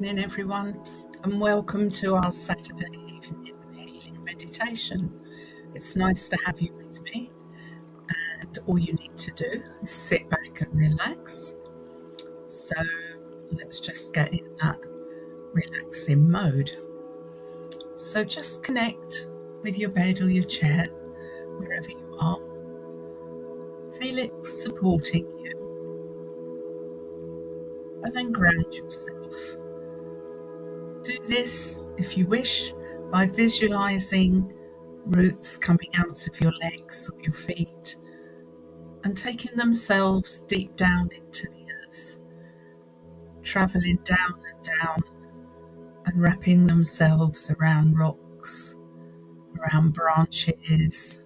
evening, everyone, and welcome to our Saturday evening healing meditation. It's nice to have you with me, and all you need to do is sit back and relax. So let's just get in that relaxing mode. So just connect with your bed or your chair, wherever you are. Feel it supporting you, and then ground yourself. Do this, if you wish, by visualizing roots coming out of your legs or your feet and taking themselves deep down into the earth, traveling down and down and wrapping themselves around rocks, around branches,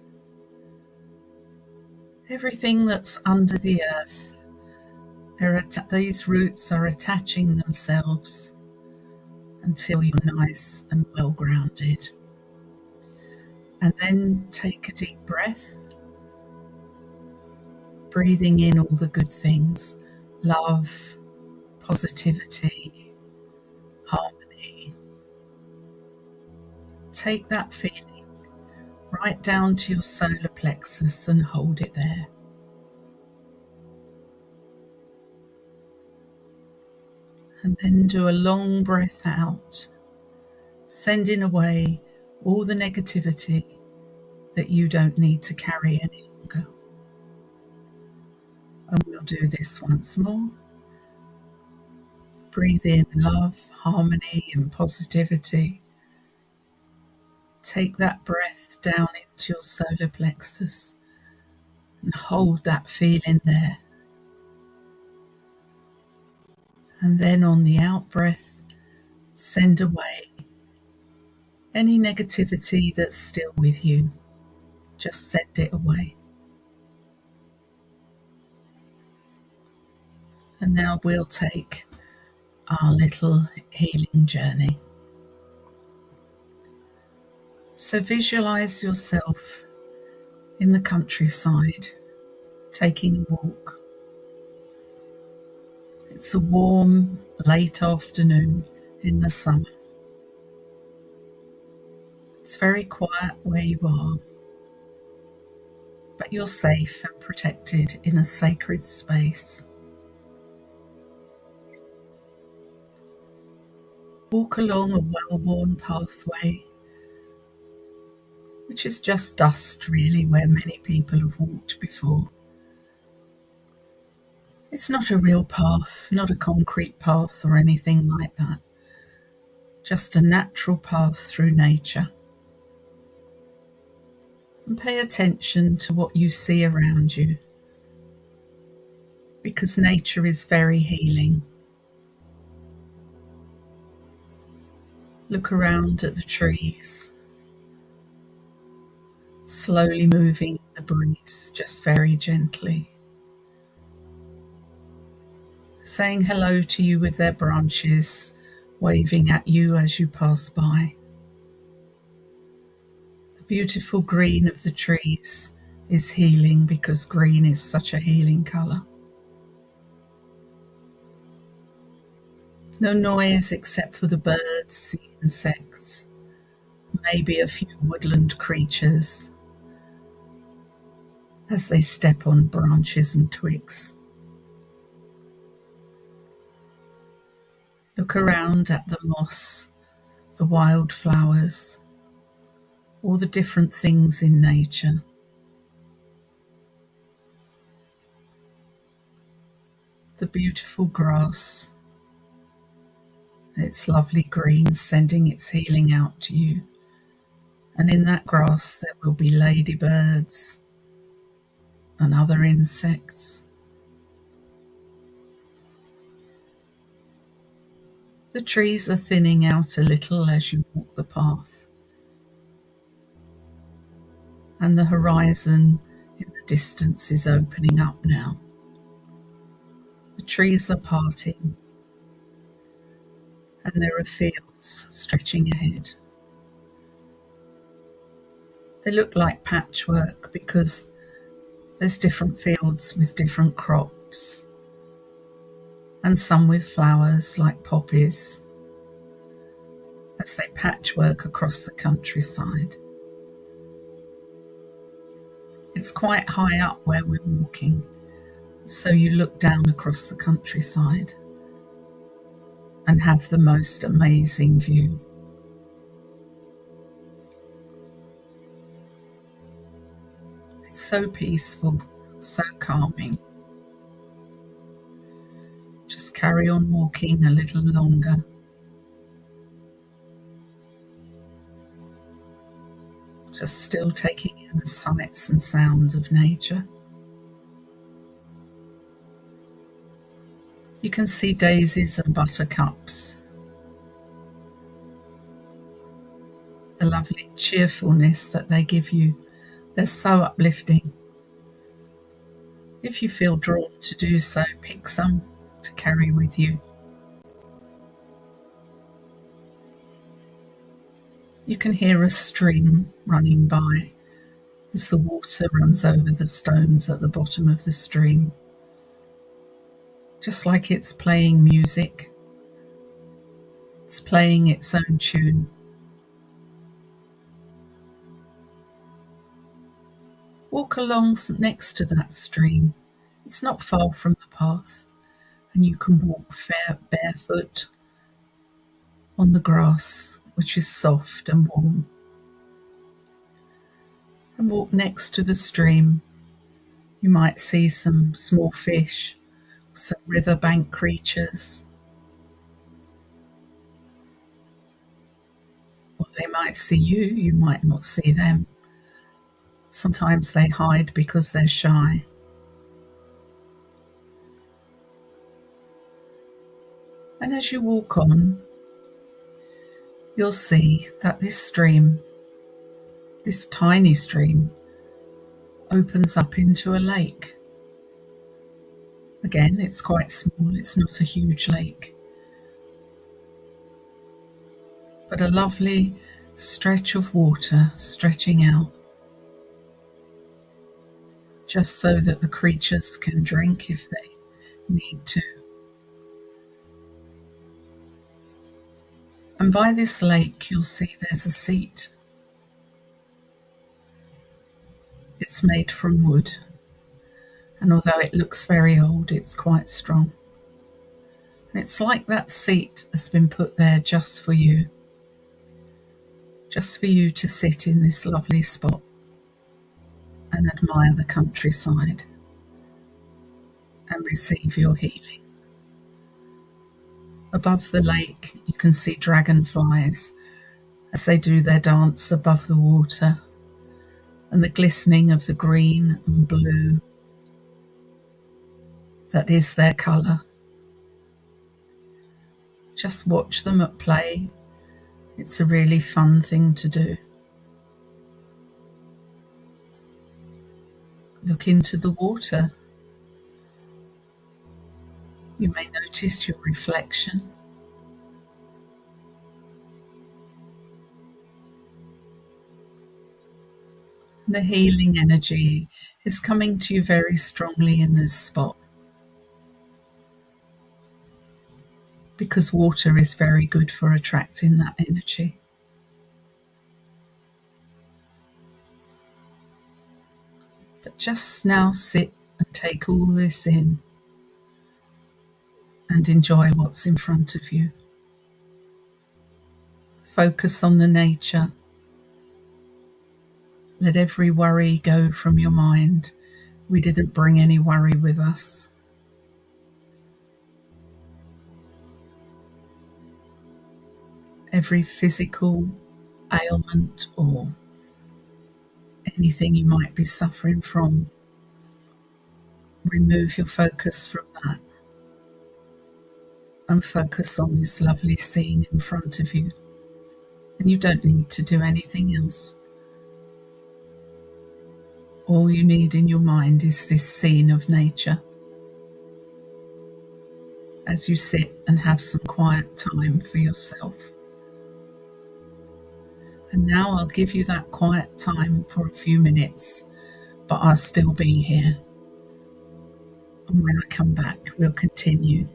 everything that's under the earth. These roots are attaching themselves until you're nice and well grounded. And then take a deep breath, breathing in all the good things: love, positivity, harmony. Take that feeling right down to your solar plexus and hold it there. And then do a long breath out, sending away all the negativity that you don't need to carry any longer. And we'll do this once more. Breathe in love, harmony, and positivity. Take that breath down into your solar plexus and hold that feeling there. And then on the out breath, send away any negativity that's still with you. Just send it away. And now we'll take our little healing journey. So visualize yourself in the countryside, taking a walk. It's a warm, late afternoon in the summer. It's very quiet where you are, but you're safe and protected in a sacred space. Walk along a well-worn pathway, which is just dust really, where many people have walked before. It's not a real path, not a concrete path or anything like that. Just a natural path through nature. And pay attention to what you see around you, because nature is very healing. Look around at the trees, slowly moving in the breeze, just very gently. Saying hello to you with their branches waving at you as you pass by. The beautiful green of the trees is healing, because green is such a healing colour. No noise except for the birds, the insects, maybe a few woodland creatures as they step on branches and twigs. Look around at the moss, the wildflowers, all the different things in nature. The beautiful grass, its lovely green sending its healing out to you. And in that grass there will be ladybirds and other insects. The trees are thinning out a little as you walk the path, and the horizon in the distance is opening up now. The trees are parting, and there are fields stretching ahead. They look like patchwork because there's different fields with different crops, and some with flowers like poppies, as they patchwork across the countryside. It's quite high up where we're walking, so you look down across the countryside and have the most amazing view. It's so peaceful, so calming. Just carry on walking a little longer. Just still taking in the sights and sounds of nature. You can see daisies and buttercups. The lovely cheerfulness that they give you, they're so uplifting. If you feel drawn to do so, pick some to carry with you. You can hear a stream running by as the water runs over the stones at the bottom of the stream, just like it's playing music. It's playing its own tune. Walk along next to that stream. It's not far from the path, and you can walk barefoot on the grass, which is soft and warm. And walk next to the stream. You might see some small fish, some riverbank creatures, or they might see you, you might not see them. Sometimes they hide because they're shy. And as you walk on, you'll see that this stream, this tiny stream, opens up into a lake. Again, it's quite small, it's not a huge lake, but a lovely stretch of water stretching out, just so that the creatures can drink if they need to. And by this lake, you'll see there's a seat. It's made from wood, and although it looks very old, it's quite strong. And it's like that seat has been put there just for you to sit in this lovely spot and admire the countryside and receive your healing. Above the lake, you can see dragonflies as they do their dance above the water, and the glistening of the green and blue that is their colour. Just watch them at play. It's a really fun thing to do. Look into the water. You may notice your reflection. The healing energy is coming to you very strongly in this spot, because water is very good for attracting that energy. But just now sit and take all this in and enjoy what's in front of you. Focus on the nature. Let every worry go from your mind. We didn't bring any worry with us. Every physical ailment or anything you might be suffering from, remove your focus from that and focus on this lovely scene in front of you. And you don't need to do anything else. All you need in your mind is this scene of nature as you sit and have some quiet time for yourself. And now I'll give you that quiet time for a few minutes, but I'll still be here. And when I come back, we'll continue.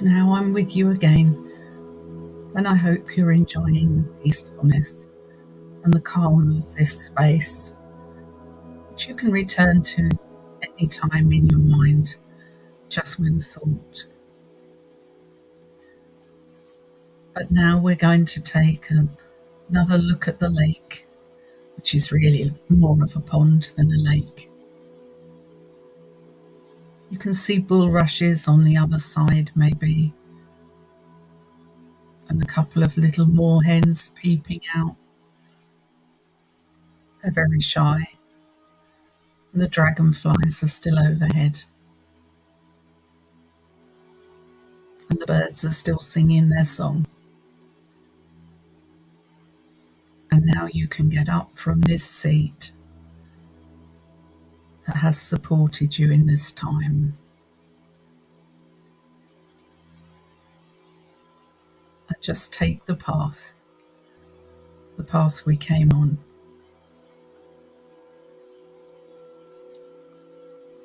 And now I'm with you again, and I hope you're enjoying the peacefulness and the calm of this space, which you can return to any time in your mind, just with a thought. But now we're going to take another look at the lake, which is really more of a pond than a lake. You can see bulrushes on the other side, maybe, and a couple of little moorhens peeping out. They're very shy. And the dragonflies are still overhead. And the birds are still singing their song. And now you can get up from this seat that has supported you in this time. And just take the path we came on.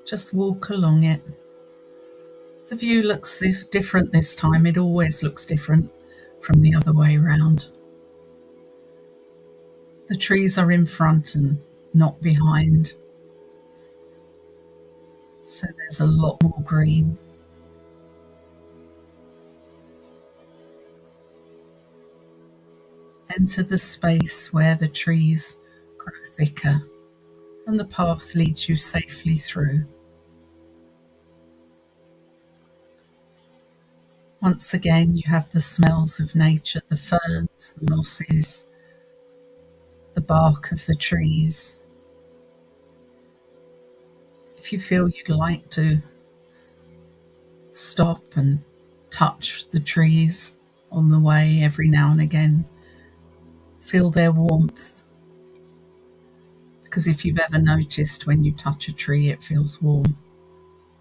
Just walk along it. The view looks different this time. It always looks different from the other way round. The trees are in front and not behind. So there's a lot more green. Enter the space where the trees grow thicker and the path leads you safely through. Once again, you have the smells of nature, the ferns, the mosses, the bark of the trees. If you feel you'd like to stop and touch the trees on the way every now and again, feel their warmth. Because if you've ever noticed when you touch a tree, it feels warm.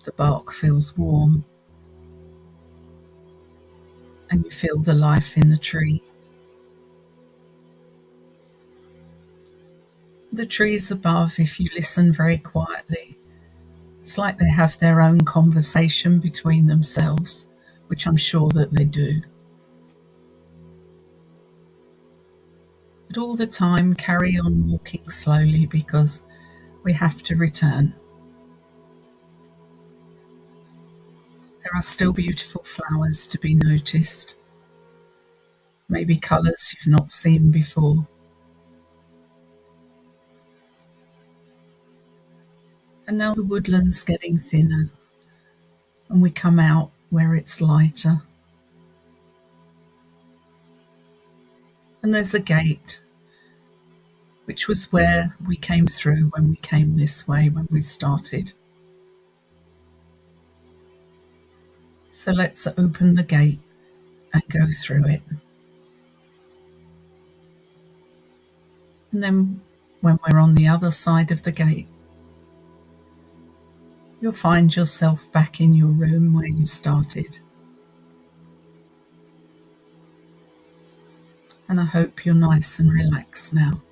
The bark feels warm. And you feel the life in the tree. The trees above, if you listen very quietly, it's like they have their own conversation between themselves, which I'm sure that they do. But all the time, carry on walking slowly because we have to return. There are still beautiful flowers to be noticed, maybe colours you've not seen before. And now the woodland's getting thinner and we come out where it's lighter. And there's a gate, which was where we came through when we came this way, when we started. So let's open the gate and go through it. And then when we're on the other side of the gate, you'll find yourself back in your room where you started. And I hope you're nice and relaxed now.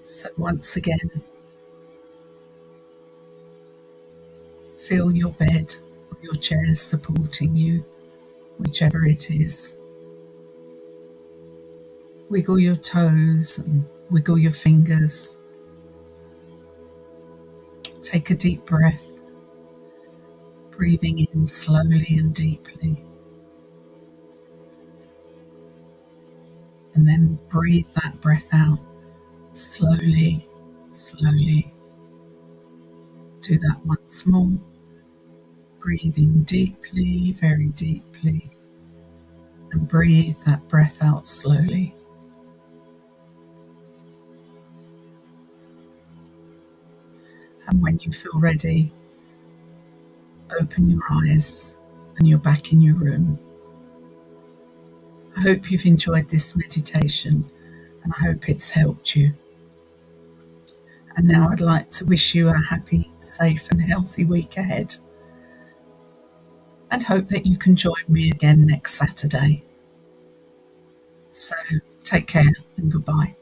So once again, feel your bed or your chair supporting you, whichever it is. Wiggle your toes and wiggle your fingers. Take a deep breath, breathing in slowly and deeply. And then breathe that breath out slowly, slowly. Do that once more. Breathing deeply, very deeply. And breathe that breath out slowly. And when you feel ready, open your eyes and you're back in your room. I hope you've enjoyed this meditation and I hope it's helped you. And now I'd like to wish you a happy, safe and healthy week ahead. And hope that you can join me again next Saturday. So take care and goodbye.